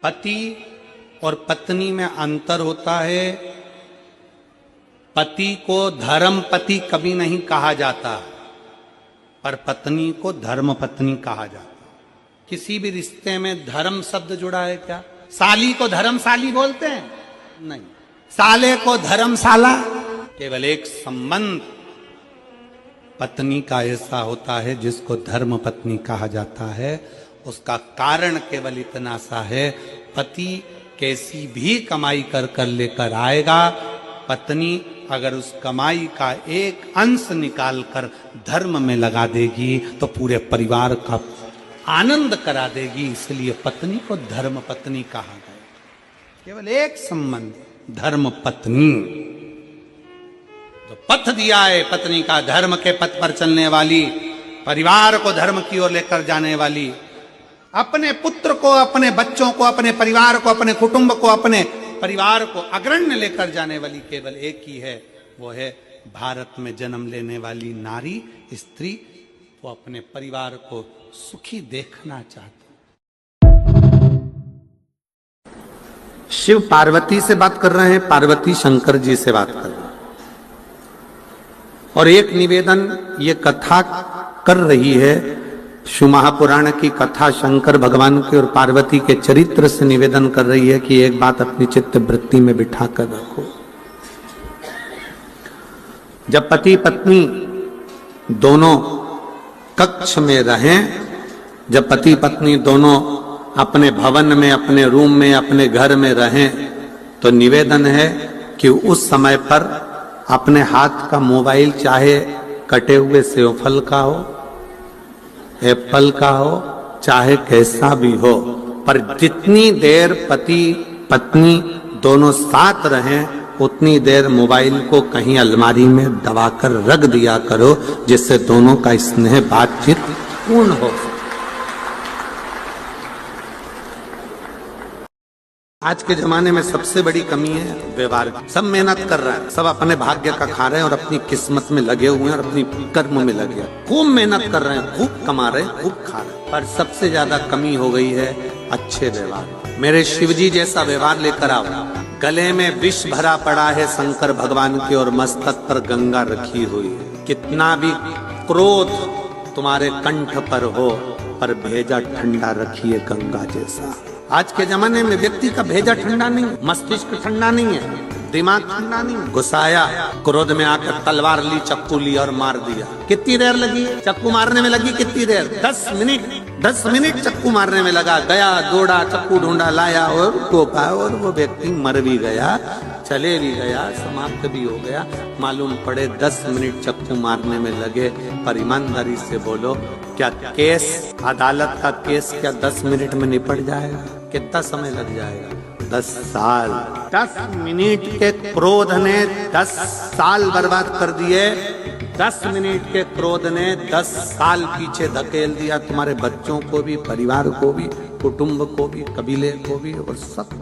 पति और पत्नी में अंतर होता है। पति को धर्म पति कभी नहीं कहा जाता, पर पत्नी को धर्म पत्नी कहा जाता। किसी भी रिश्ते में धर्म शब्द जुड़ा है क्या? साली को धर्मशाली बोलते हैं? नहीं। साले को धर्मशाला? केवल एक संबंध पत्नी का ऐसा होता है जिसको धर्म पत्नी कहा जाता है। उसका कारण केवल इतना सा है, पति कैसी भी कमाई कर कर लेकर आएगा, पत्नी अगर उस कमाई का एक अंश निकाल कर धर्म में लगा देगी तो पूरे परिवार का आनंद करा देगी। इसलिए पत्नी को धर्म पत्नी कहा गया। केवल एक संबंध, धर्म पत्नी। तो पथ दिया है पत्नी का, धर्म के पथ पर चलने वाली, परिवार को धर्म की ओर लेकर जाने वाली, अपने पुत्र को, अपने बच्चों को, अपने परिवार को, अपने कुटुंब को, अपने परिवार को अग्रण्य लेकर जाने वाली केवल एक ही है, वो है भारत में जन्म लेने वाली नारी, स्त्री। वो अपने परिवार को सुखी देखना चाहती। शिव पार्वती से बात कर रहे हैं, पार्वती शंकर जी से बात कर रहे हैं। और एक निवेदन ये कथा कर रही है, शिव महापुराण की कथा शंकर भगवान के और पार्वती के चरित्र से निवेदन कर रही है कि एक बात अपनी चित्त वृत्ति में बिठा कर रखो। जब पति पत्नी दोनों कक्ष में रहें, जब पति पत्नी दोनों अपने भवन में, अपने रूम में, अपने घर में रहें, तो निवेदन है कि उस समय पर अपने हाथ का मोबाइल चाहे कटे हुए सेवफल का हो, एप्पल का हो, चाहे कैसा भी हो, पर जितनी देर पति पत्नी दोनों साथ रहें उतनी देर मोबाइल को कहीं अलमारी में दबाकर रख दिया करो, जिससे दोनों का स्नेह बातचीत पूर्ण हो। आज के जमाने में सबसे बड़ी कमी है व्यवहार की। सब मेहनत कर रहा है, सब अपने भाग्य का खा रहे हैं और अपनी किस्मत में लगे हुए हैं और अपनी कर्म में लगे हैं। खूब मेहनत कर रहे हैं, खूब कमा रहे हैं, खूब खा रहे हैं, पर सबसे ज्यादा कमी हो गई है अच्छे व्यवहार। मेरे शिवजी जैसा व्यवहार लेकर आओ। गले में विष भरा पड़ा है शंकर भगवान के और मस्तक पर गंगा रखी हुई है। कितना भी क्रोध तुम्हारे कंठ पर हो, पर भेजा ठंडा रखिए गंगा जैसा। आज के जमाने में व्यक्ति का भेजा ठंडा नहीं, मस्तिष्क ठंडा नहीं है, दिमाग ठंडा नहीं। गुस्साया, क्रोध में आकर तलवार ली, चक्कू ली और मार दिया। कितनी देर लगी चक्कू मारने में? लगी कितनी देर? 10 मिनट। 10 मिनट चक्कू मारने में लगा। गया, दौड़ा, चक्कू ढूंढा, लाया और टोपा और वो व्यक्ति मर भी गया, चले भी गया, समाप्त भी हो गया। मालूम पड़े 10 मिनट चक्कू मारने में लगे। पर ईमानदारी से बोलो, क्या केस, अदालत का केस क्या 10 मिनट में निपट जाएगा? कितना समय लग जाएगा? 10 साल। 10 मिनट के क्रोध ने 10 साल बर्बाद कर दिए। 10 मिनट के क्रोध ने 10 साल पीछे धकेल दिया, तुम्हारे बच्चों को भी, परिवार को भी, कुटुंब को भी, कबीले को भी और सब।